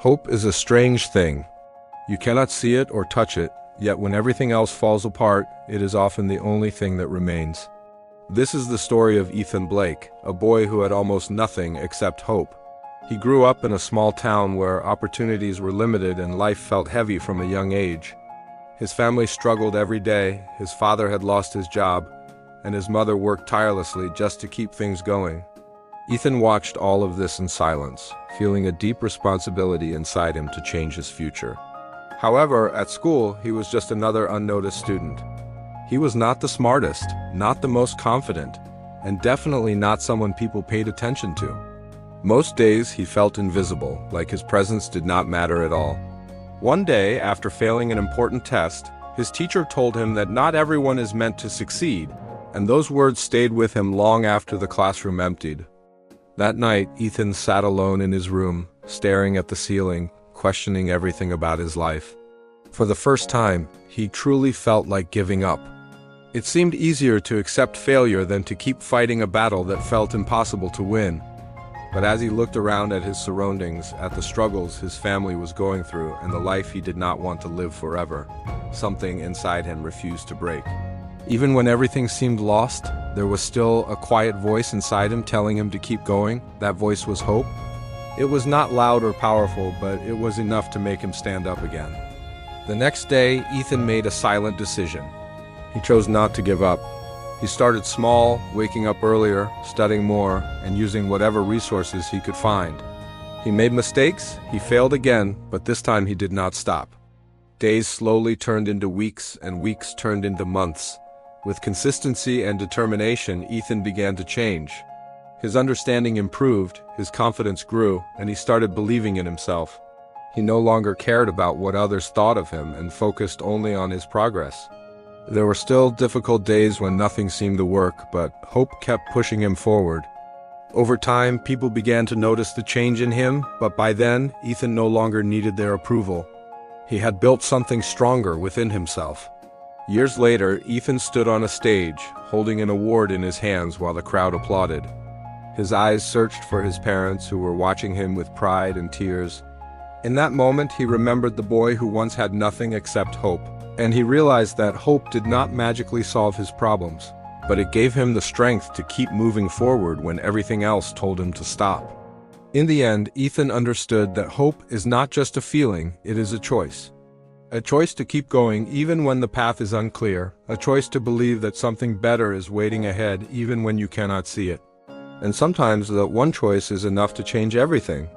Hope is a strange thing. You cannot see it or touch it, yet when everything else falls apart, it is often the only thing that remains. This is the story of Ethan Blake, a boy who had almost nothing except hope. He grew up in a small town where opportunities were limited and life felt heavy from a young age. His family struggled every day, his father had lost his job, and his mother worked tirelessly just to keep things going. Ethan watched all of this in silence, feeling a deep responsibility inside him to change his future. However, at school, he was just another unnoticed student. He was not the smartest, not the most confident, and definitely not someone people paid attention to. Most days he felt invisible, like his presence did not matter at all. One day, after failing an important test, his teacher told him that not everyone is meant to succeed, and those words stayed with him long after the classroom emptied. That night, Ethan sat alone in his room, staring at the ceiling, questioning everything about his life. For the first time, he truly felt like giving up. It seemed easier to accept failure than to keep fighting a battle that felt impossible to win. But as he looked around at his surroundings, at the struggles his family was going through, and the life he did not want to live forever, something inside him refused to break. Even when everything seemed lost, there was still a quiet voice inside him telling him to keep going. That voice was hope. It was not loud or powerful, but it was enough to make him stand up again. The next day, Ethan made a silent decision. He chose not to give up. He started small, waking up earlier, studying more, and using whatever resources he could find. He made mistakes, he failed again, but this time he did not stop. Days slowly turned into weeks, and weeks turned into months. With consistency and determination, Ethan began to change. His understanding improved, his confidence grew, and he started believing in himself. He no longer cared about what others thought of him and focused only on his progress. There were still difficult days when nothing seemed to work, but hope kept pushing him forward. Over time, people began to notice the change in him, but by then, Ethan no longer needed their approval. He had built something stronger within himself. Years later, Ethan stood on a stage, holding an award in his hands while the crowd applauded. His eyes searched for his parents, who were watching him with pride and tears. In that moment, he remembered the boy who once had nothing except hope, and he realized that hope did not magically solve his problems, but it gave him the strength to keep moving forward when everything else told him to stop. In the end, Ethan understood that hope is not just a feeling, it is a choice. A choice to keep going even when the path is unclear, a choice to believe that something better is waiting ahead even when you cannot see it. And sometimes that one choice is enough to change everything.